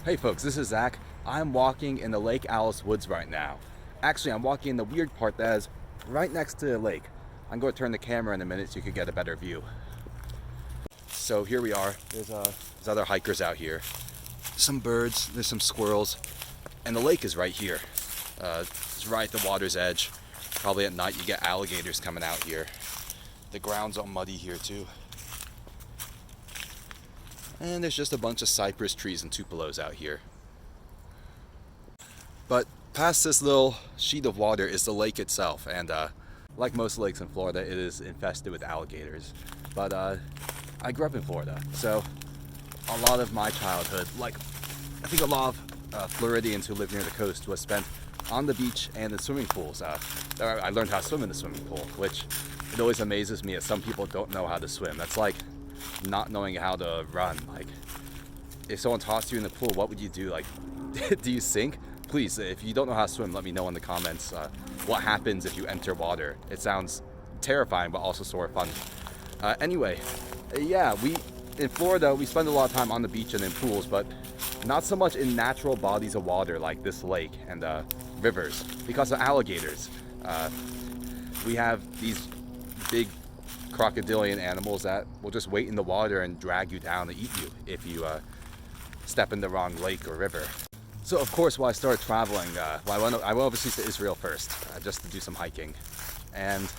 Hey folks, this is Zach. I'm walking in the Lake Alice Woods right now. Actually, I'm walking in the weird part that is right next to the lake. I'm going to turn the camera in a minute so you can get a better view. So here we are. There's other hikers out here. Some birds, there's some squirrels, and the lake is right here. It's right at the water's edge. Probably at night you get alligators coming out here. The ground's all muddy here too. And there's just a bunch of cypress trees and tupelos out here. But past this little sheet of water is the lake itself, and like most lakes in Florida, it is infested with alligators. But I grew up in Florida, so a lot of my childhood, like I think a lot of Floridians who live near the coast, was spent on the beach and in swimming pools. I learned how to swim in the swimming pool, which it always amazes me that some people don't know how to swim. That's like not knowing how to run. Like, if someone tossed you in the pool, what would you do? Like, do you sink? Please, if you don't know how to swim, let me know in the comments what happens if you enter water. It sounds terrifying, but also sort of fun. Anyway, yeah, in Florida, we spend a lot of time on the beach and in pools, but not so much in natural bodies of water like this lake and rivers because of alligators. We have these big crocodilian animals that will just wait in the water and drag you down and eat you if you step in the wrong lake or river. So of course, while I started traveling, I went overseas to Israel first just to do some hiking, and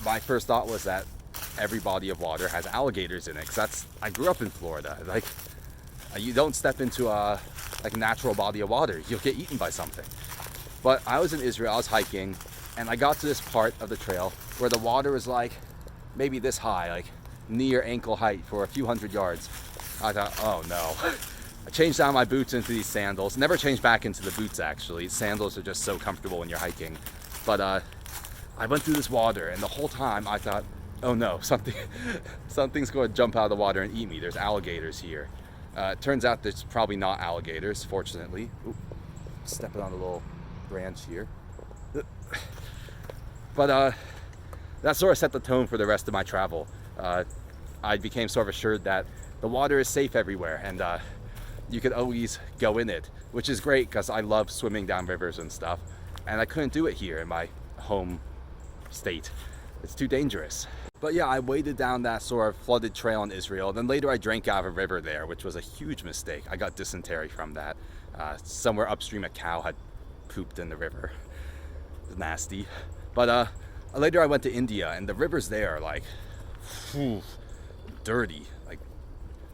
my first thought was that every body of water has alligators in it, because I grew up in Florida. Like, you don't step into a natural body of water, you'll get eaten by something. But I was in Israel, I was hiking, and I got to this part of the trail where the water was like maybe this high, like near ankle height for a few hundred yards. I thought, oh no. I changed out my boots into these sandals. Never changed back into the boots, actually. Sandals are just so comfortable when you're hiking. But I went through this water, and the whole time I thought, oh no, something's going to jump out of the water and eat me. There's alligators here. It turns out there's probably not alligators, fortunately. Oop, stepping on a little branch here. But that sort of set the tone for the rest of my travel. I became sort of assured that the water is safe everywhere, and you could always go in it, which is great because I love swimming down rivers and stuff, and I couldn't do it here in my home state. It's too dangerous. But yeah, I waded down that sort of flooded trail in Israel. Then later I drank out of a river there, which was a huge mistake. I got dysentery from that. Somewhere upstream, a cow had pooped in the river. It was nasty. But later I went to India, and the rivers there are like dirty. Like,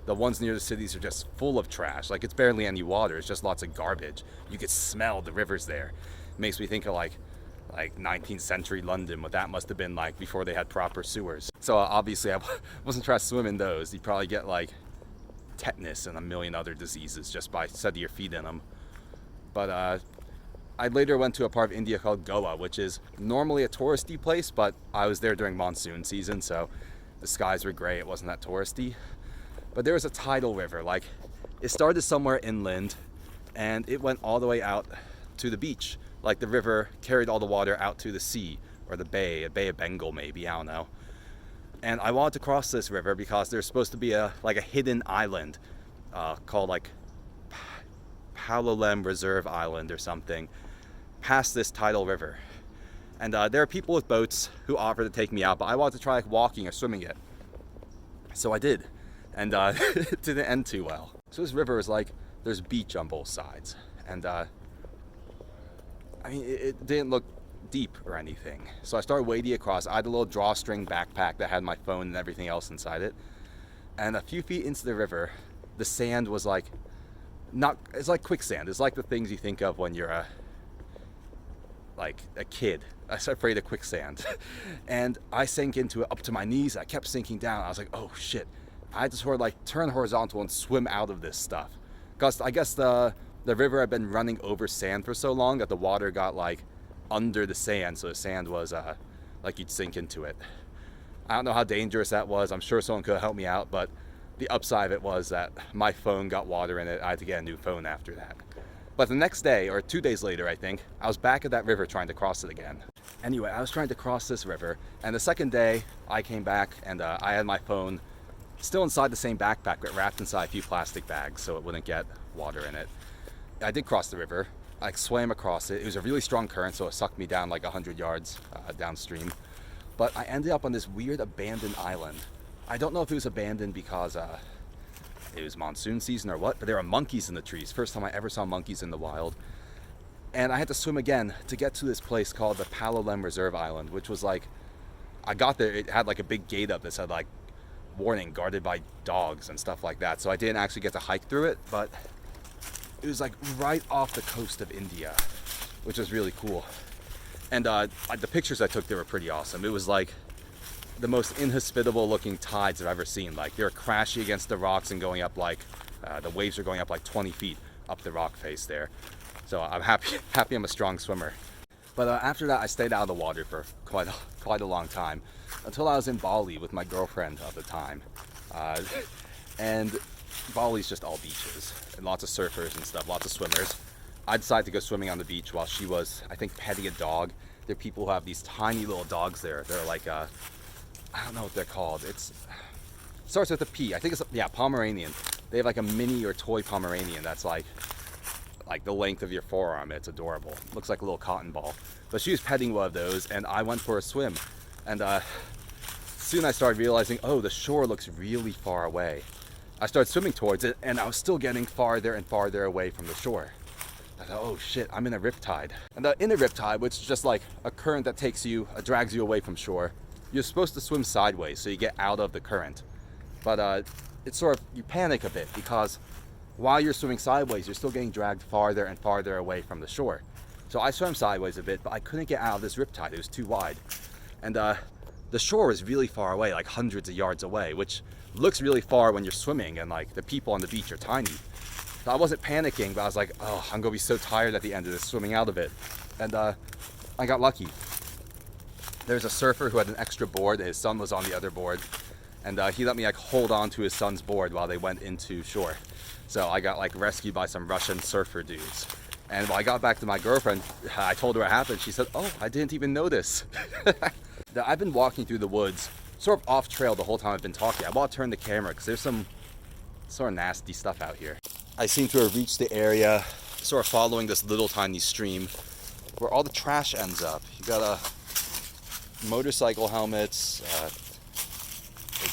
the ones near the cities are just full of trash. Like, it's barely any water, it's just lots of garbage. You could smell the rivers there. It makes me think of like 19th century London, what that must have been like before they had proper sewers. So obviously I wasn't trying to swim in those. You'd probably get like tetanus and a million other diseases just by setting your feet in them. But I later went to a part of India called Goa, which is normally a touristy place, but I was there during monsoon season, so the skies were gray, it wasn't that touristy. But there was a tidal river. Like, it started somewhere inland and it went all the way out to the beach. Like, the river carried all the water out to the sea, or the bay, a Bay of Bengal maybe, I don't know. And I wanted to cross this river because there's supposed to be a hidden island called like Palolem Reserve Island or something, past this tidal river. And there are people with boats who offered to take me out, but I wanted to try like walking or swimming it. So I did, and it didn't end too well. So this river is like, there's beach on both sides, and I mean, it didn't look deep or anything. So I started wading across. I had a little drawstring backpack that had my phone and everything else inside it. And a few feet into the river, the sand was like, it's like quicksand. It's like the things you think of when you're like a kid. I was afraid of quicksand. And I sank into it up to my knees. I kept sinking down. I was like, oh shit. I had to sort of like turn horizontal and swim out of this stuff. Because I guess the river had been running over sand for so long that the water got like under the sand, so the sand was like you'd sink into it. I don't know how dangerous that was. I'm sure someone could help me out, but the upside of it was that my phone got water in it. I had to get a new phone after that. But the next day, or 2 days later I think, I was back at that river trying to cross it again. Anyway, I was trying to cross this river, and the second day I came back and I had my phone still inside the same backpack, but wrapped inside a few plastic bags so it wouldn't get water in it. I did cross the river. I swam across it. It was a really strong current, so it sucked me down like 100 yards downstream. But I ended up on this weird abandoned island. I don't know if it was abandoned because it was monsoon season or what, but there were monkeys in the trees. First time I ever saw monkeys in the wild. And I had to swim again to get to this place called the Palolem Reserve Island, which was like, I got there, it had like a big gate up that said like, warning, guarded by dogs and stuff like that. So I didn't actually get to hike through it, but it was like right off the coast of India, which was really cool. And the pictures I took there were pretty awesome. It was like the most inhospitable looking tides I've ever seen. Like they were crashing against the rocks and going up like, the waves are going up like 20 feet up the rock face there. So I'm happy I'm a strong swimmer. But after that, I stayed out of the water for quite a long time, until I was in Bali with my girlfriend at the time. And Bali's just all beaches, and lots of surfers and stuff, lots of swimmers. I decided to go swimming on the beach while she was, I think, petting a dog. There are people who have these tiny little dogs there. They're like, I don't know what they're called. It starts with a P. I think it's, yeah, Pomeranian. They have like a mini or toy Pomeranian that's like the length of your forearm. It's adorable. Looks like a little cotton ball. But she was petting one of those, and I went for a swim. And soon I started realizing, oh, the shore looks really far away. I started swimming towards it, and I was still getting farther and farther away from the shore. I thought, oh shit, I'm in a riptide. And in a riptide, which is just like a current that drags you away from shore, you're supposed to swim sideways so you get out of the current. But it's sort of, you panic a bit because while you're swimming sideways, you're still getting dragged farther and farther away from the shore. So I swam sideways a bit, but I couldn't get out of this riptide. It was too wide. And the shore is really far away, like hundreds of yards away, which looks really far when you're swimming and like the people on the beach are tiny. So I wasn't panicking, but I was like, oh, I'm gonna be so tired at the end of this swimming out of it. And I got lucky. There's a surfer who had an extra board, and his son was on the other board. And he let me like hold on to his son's board while they went into shore. So I got like rescued by some Russian surfer dudes. And when I got back to my girlfriend, I told her what happened. She said, oh, I didn't even notice. I've been walking through the woods, sort of off trail the whole time I've been talking. I want to turn the camera because there's some sort of nasty stuff out here. I seem to have reached the area, sort of following this little tiny stream where all the trash ends up. You got motorcycle helmets,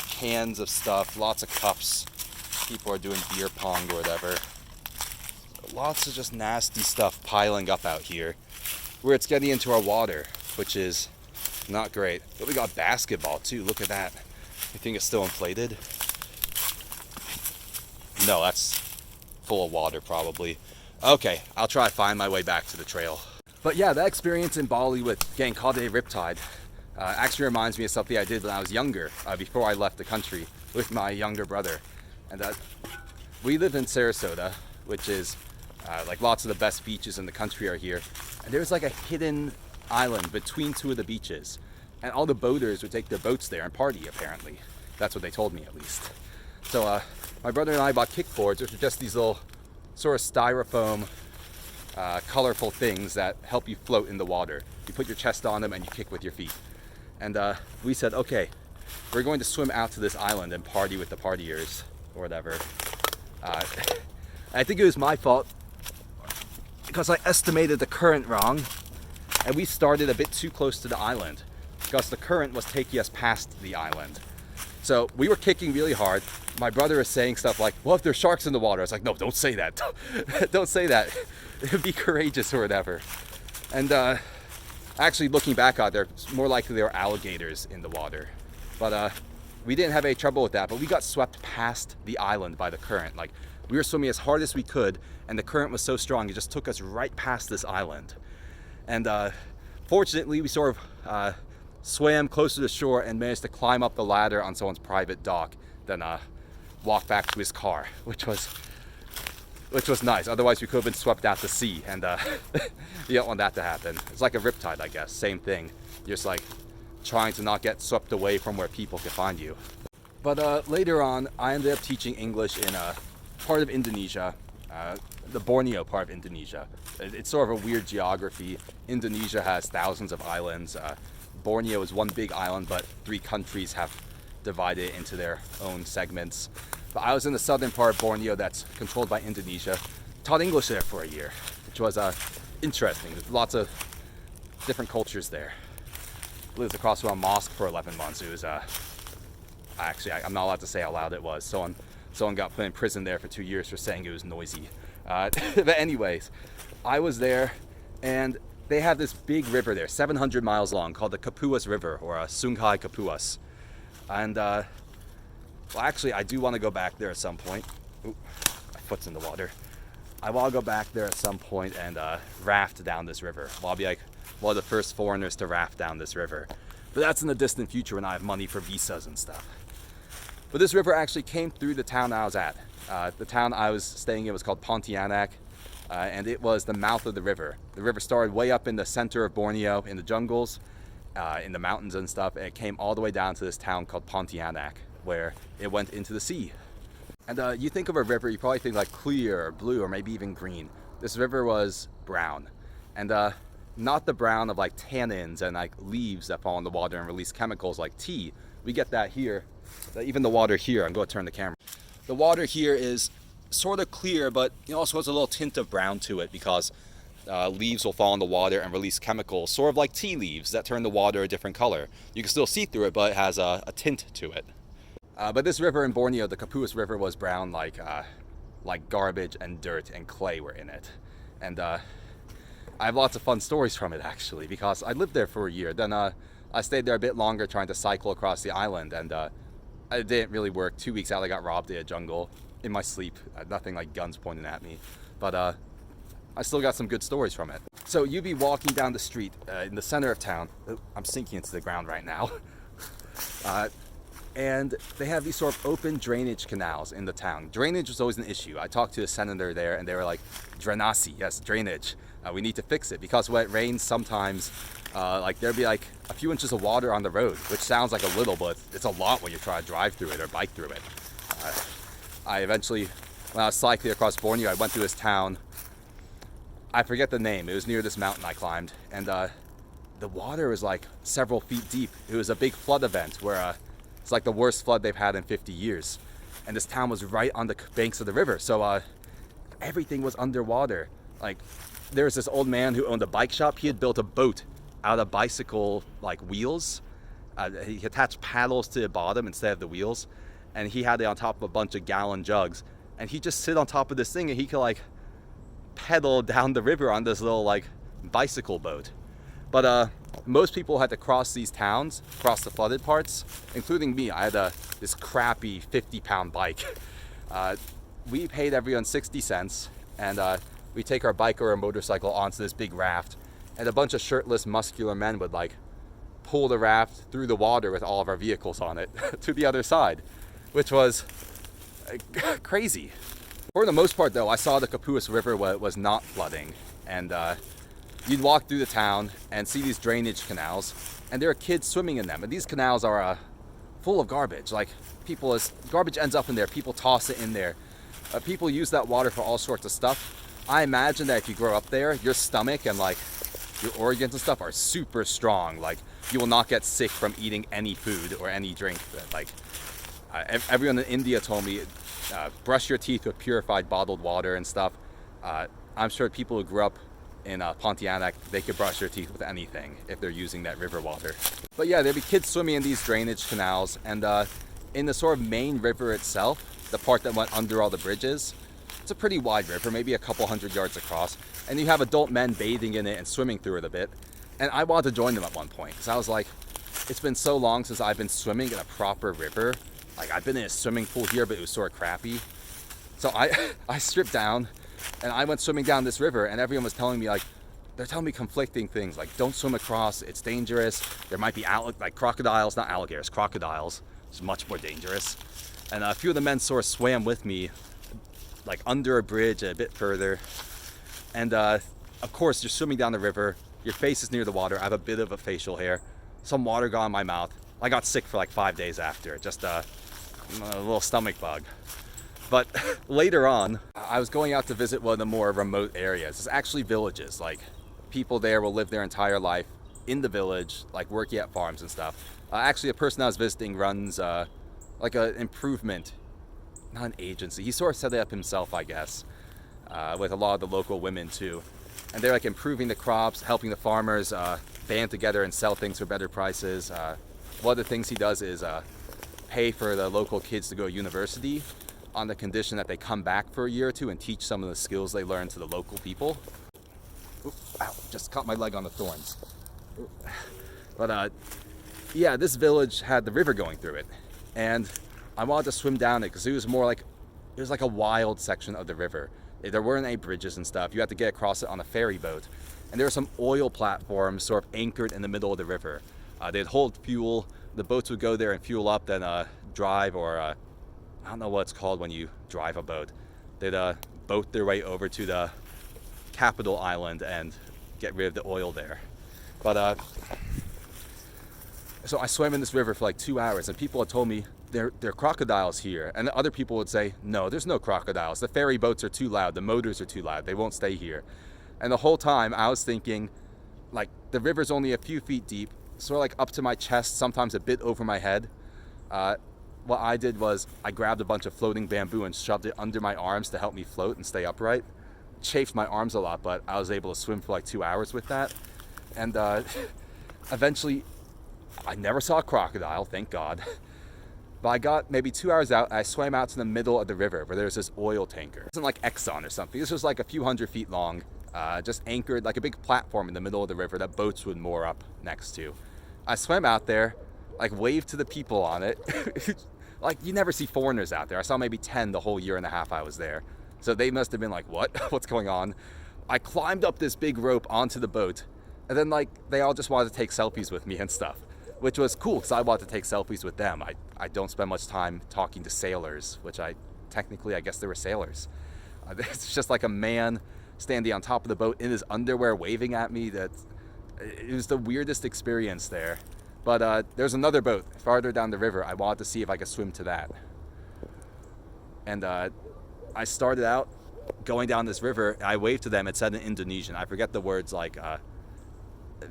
cans of stuff, lots of cups. People are doing beer pong or whatever. Lots of just nasty stuff piling up out here where it's getting into our water, which is not great. But we got basketball too. Look at that. You think it's still inflated? No, that's full of water probably. Okay, I'll try to find my way back to the trail. But yeah, that experience in Bali with getting caught in a riptide actually reminds me of something I did when I was younger, before I left the country with my younger brother. And we live in Sarasota, which is like lots of the best beaches in the country are here. And there's like a hidden island between two of the beaches. And all the boaters would take their boats there and party, apparently. That's what they told me, at least. So my brother and I bought kickboards, which are just these little sort of styrofoam, colorful things that help you float in the water. You put your chest on them and you kick with your feet. And we said, okay, we're going to swim out to this island and party with the partiers, or whatever. I think it was my fault because I estimated the current wrong, and we started a bit too close to the island because the current was taking us past the island. So we were kicking really hard. My brother is saying stuff like, well, if there's sharks in the water. I was like, no, don't say that. Don't say that. Be courageous or whatever. And actually looking back on it, it's more likely there were alligators in the water. But we didn't have any trouble with that, but we got swept past the island by the current. Like, we were swimming as hard as we could, and the current was so strong, it just took us right past this island. And fortunately, we sort of swam closer to the shore and managed to climb up the ladder on someone's private dock, then walk back to his car, which was nice. Otherwise, we could have been swept out to sea, and you don't want that to happen. It's like a riptide, I guess. Same thing. You're just like trying to not get swept away from where people can find you. But later on, I ended up teaching English in a part of Indonesia, the Borneo part of Indonesia. It's sort of a weird geography. Indonesia has thousands of islands. Borneo is one big island, but 3 countries have divided into their own segments. But I was in the southern part of Borneo that's controlled by Indonesia. Taught English there for a year, which was interesting. There's lots of different cultures there. Lived across from a mosque for 11 months. It was actually, I'm not allowed to say how loud it was. Someone got put in prison there for 2 years for saying it was noisy. But anyways, I was there, and they have this big river there, 700 miles long, called the Kapuas River, or Sungai Kapuas. And well, actually, I do want to go back there at some point. Ooh, my foot's in the water. I want to go back there at some point and raft down this river. I'll be like one of the first foreigners to raft down this river. But that's in the distant future when I have money for visas and stuff. But this river actually came through the town I was at. The town I was staying in was called Pontianak, and it was the mouth of the river. The river started way up in the center of Borneo, in the jungles, in the mountains and stuff, and it came all the way down to this town called Pontianak, where it went into the sea. And you think of a river, you probably think like clear or blue or maybe even green. This river was brown, and not the brown of like tannins and like leaves that fall in the water and release chemicals like tea. We get that here. Even the water here, I'm going to turn the camera. The water here is sort of clear, but it also has a little tint of brown to it because leaves will fall in the water and release chemicals, sort of like tea leaves that turn the water a different color. You can still see through it, but it has a tint to it. But this river in Borneo, the Kapuas River, was brown like garbage and dirt and clay were in it. And I have lots of fun stories from it, actually, because I lived there for a year. Then I stayed there a bit longer trying to cycle across the island, and it didn't really work. 2 weeks out, I got robbed in a jungle in my sleep. Nothing like guns pointing at me. But I still got some good stories from it. So you'd be walking down the street in the center of town. I'm sinking into the ground right now. And they have these sort of open drainage canals in the town. Drainage was always an issue. I talked to a senator there, and they were like, "Drenasi, yes, drainage. We need to fix it because when it rains, sometimes like there'd be like a few inches of water on the road, which sounds like a little, but it's a lot when you try to drive through it or bike through it." I eventually, when I was cycling across Borneo, I went through this town. I forget the name. It was near this mountain I climbed, and the water was like several feet deep. It was a big flood event where it's like the worst flood they've had in 50 years. And this town was right on the banks of the river. So everything was underwater. Like there was this old man who owned a bike shop. He had built a boat out of bicycle like wheels. He attached paddles to the bottom instead of the wheels. And he had it on top of a bunch of gallon jugs. And he'd just sit on top of this thing and he could like pedal down the river on this little like bicycle boat. But most people had to cross these towns, cross the flooded parts, including me. I had this crappy 50-pound bike. We paid everyone 60 cents, and we take our bike or a motorcycle onto this big raft, and a bunch of shirtless, muscular men would like pull the raft through the water with all of our vehicles on it to the other side, which was crazy. For the most part, though, I saw the Kapuas River was not flooding, and you'd walk through the town and see these drainage canals, and there are kids swimming in them. And these canals are full of garbage. Like as garbage ends up in there, people toss it in there. People use that water for all sorts of stuff. I imagine that if you grow up there, your stomach and like your organs and stuff are super strong. Like you will not get sick from eating any food or any drink. Like everyone in India told me, brush your teeth with purified bottled water and stuff. I'm sure people who grew up in Pontianak, they could brush their teeth with anything if they're using that river water. But yeah, there'd be kids swimming in these drainage canals, and in the sort of main river itself, the part that went under all the bridges, it's a pretty wide river, maybe a couple 100 yards across, and you have adult men bathing in it and swimming through it a bit. And I wanted to join them at one point, because I was like, it's been so long since I've been swimming in a proper river. Like I've been in a swimming pool here, but it was sort of crappy. So I stripped down, and I went swimming down this river, and everyone was telling me, like, they're telling me conflicting things, like, don't swim across, it's dangerous. There might be crocodiles, not alligators, crocodiles. It's much more dangerous. And a few of the men sort of swam with me, like under a bridge a bit further. And of course, you're swimming down the river, your face is near the water. I have a bit of a facial hair. Some water got in my mouth. I got sick for like 5 days after, just a little stomach bug. But later on, I was going out to visit one of the more remote areas. It's actually villages. Like, people there will live their entire life in the village, like working at farms and stuff. Actually, a person I was visiting runs like an improvement, not an agency. He sort of set it up himself, I guess, with a lot of the local women too. And they're like improving the crops, helping the farmers band together and sell things for better prices. One of the things he does is pay for the local kids to go to university on the condition that they come back for a year or two and teach some of the skills they learn to the local people. Oop, ow, just caught my leg on the thorns. Oop. But yeah, this village had the river going through it, and I wanted to swim down it because it was like a wild section of the river. There weren't any bridges and stuff. You had to get across it on a ferry boat, and there were some oil platforms sort of anchored in the middle of the river. They'd hold fuel. The boats would go there and fuel up, then drive, or I don't know what it's called when you drive a boat. They'd boat their way over to the capital island and get rid of the oil there. But so I swam in this river for like 2 hours, and people had told me there are crocodiles here, and other people would say, no, there's no crocodiles. The ferry boats are too loud. The motors are too loud. They won't stay here. And the whole time I was thinking, like, the river's only a few feet deep, sort of like up to my chest, sometimes a bit over my head. What I did was I grabbed a bunch of floating bamboo and shoved it under my arms to help me float and stay upright. Chafed my arms a lot, but I was able to swim for like 2 hours with that. And eventually, I never saw a crocodile, thank God. But I got maybe 2 hours out, and I swam out to the middle of the river where there's this oil tanker. It wasn't like Exxon or something. This was like a few hundred feet long, just anchored like a big platform in the middle of the river that boats would moor up next to. I swam out there, like waved to the people on it. Like, you never see foreigners out there. I saw maybe 10 the whole year and a half I was there. So they must have been like, what? What's going on? I climbed up this big rope onto the boat, and then like they all just wanted to take selfies with me and stuff, which was cool because I wanted to take selfies with them. I don't spend much time talking to sailors, which I guess they were sailors. It's just like a man standing on top of the boat in his underwear waving at me. It was the weirdest experience there. But there's another boat farther down the river. I wanted to see if I could swim to that. And I started out going down this river. I waved to them. It said in Indonesian. I forget the words, like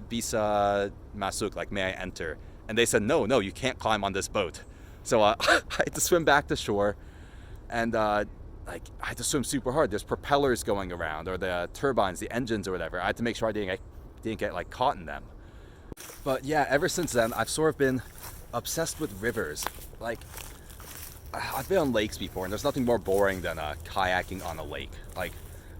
bisa masuk, like may I enter. And they said, no, you can't climb on this boat. So I had to swim back to shore, and like I had to swim super hard. There's propellers going around, or the turbines, the engines or whatever. I had to make sure I didn't get like caught in them. But yeah, ever since then, I've sort of been obsessed with rivers. Like, I've been on lakes before, and there's nothing more boring than kayaking on a lake. Like,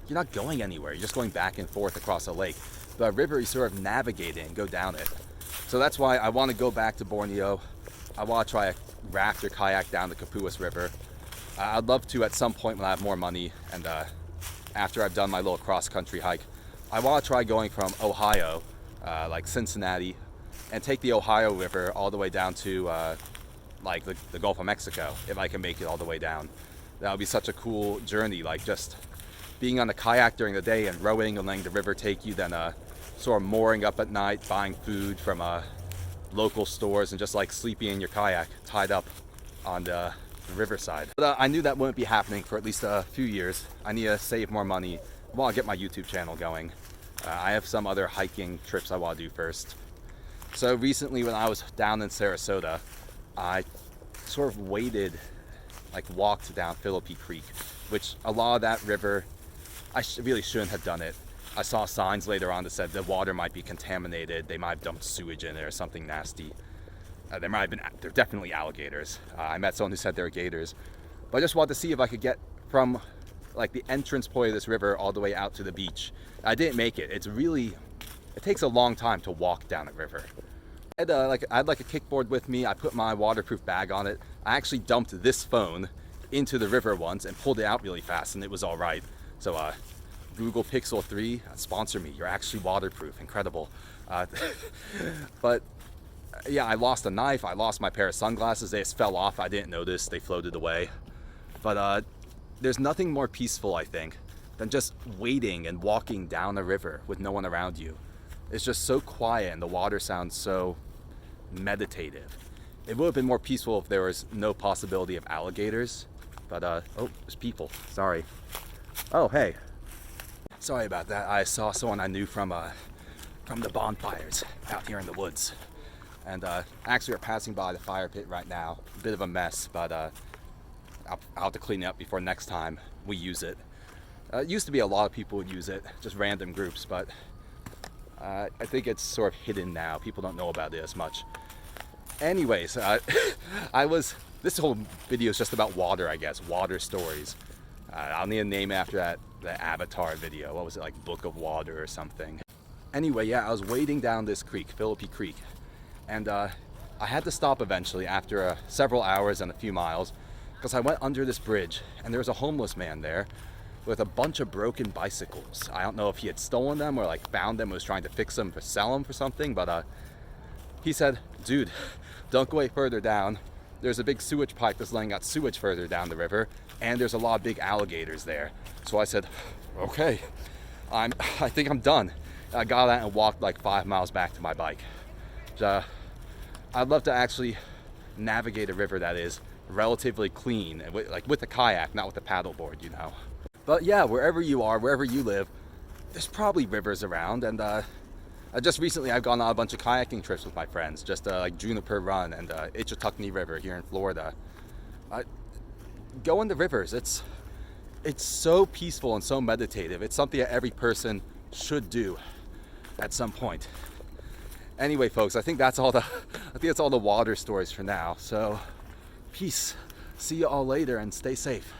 you're not going anywhere. You're just going back and forth across a lake. But a river, you sort of navigate it and go down it. So that's why I want to go back to Borneo. I want to try a raft or kayak down the Kapuas River. I'd love to at some point when I have more money, and after I've done my little cross-country hike. I want to try going from Ohio, like Cincinnati, and take the Ohio River all the way down to like the Gulf of Mexico, if I can make it all the way down. That would be such a cool journey, like just being on a kayak during the day and rowing and letting the river take you, then sort of mooring up at night, buying food from local stores, and just like sleeping in your kayak tied up on the riverside. But I knew that wouldn't be happening for at least a few years. I need to save more money while I get my YouTube channel going. I have some other hiking trips I want to do first. So recently when I was down in Sarasota, I sort of walked down Philippi Creek, which a lot of that river, I really shouldn't have done it. I saw signs later on that said the water might be contaminated. They might have dumped sewage in it or something nasty. There definitely alligators. I met someone who said there were gators. But I just wanted to see if I could get from like the entrance point of this river all the way out to the beach. I didn't make it. It takes a long time to walk down a river. I had like a kickboard with me. I put my waterproof bag on it. I actually dumped this phone into the river once and pulled it out really fast, and it was all right. So Google Pixel 3, sponsor me. You're actually waterproof. Incredible. But yeah, I lost a knife. I lost my pair of sunglasses. They just fell off. I didn't notice. They floated away. But there's nothing more peaceful, I think, than just wading and walking down a river with no one around you. It's just so quiet, and the water sounds so meditative. It would have been more peaceful if there was no possibility of alligators. But oh, there's people. Sorry. Oh, hey. Sorry about that. I saw someone I knew from from the bonfires out here in the woods. And actually we're passing by the fire pit right now. A bit of a mess, but I'll have to clean it up before next time we use it. It used to be a lot of people would use it, just random groups, but I think it's sort of hidden now. People don't know about it as much. Anyways, this whole video is just about water, I guess. Water stories. I'll need a name after the Avatar video. What was it, like Book of Water or something? Anyway, yeah, I was wading down this creek, Philippi Creek. And I had to stop eventually after several hours and a few miles, because I went under this bridge and there was a homeless man there with a bunch of broken bicycles. I don't know if he had stolen them or like found them and was trying to fix them to sell them for something, but he said, dude, don't go any further down. There's a big sewage pipe that's laying out sewage further down the river, and there's a lot of big alligators there. So I said, okay, I think I'm done. I got out and walked like 5 miles back to my bike. I'd love to actually navigate a river that is relatively clean, with a kayak, not with a paddleboard, you know. But yeah, wherever you are, wherever you live, there's probably rivers around. And just recently I've gone on a bunch of kayaking trips with my friends, just like Juniper Run and Itchitucknee River here in Florida. Go in the rivers. It's so peaceful and so meditative. It's something that every person should do at some point. Anyway, folks, I think that's all the water stories for now. So, peace. See you all later and stay safe.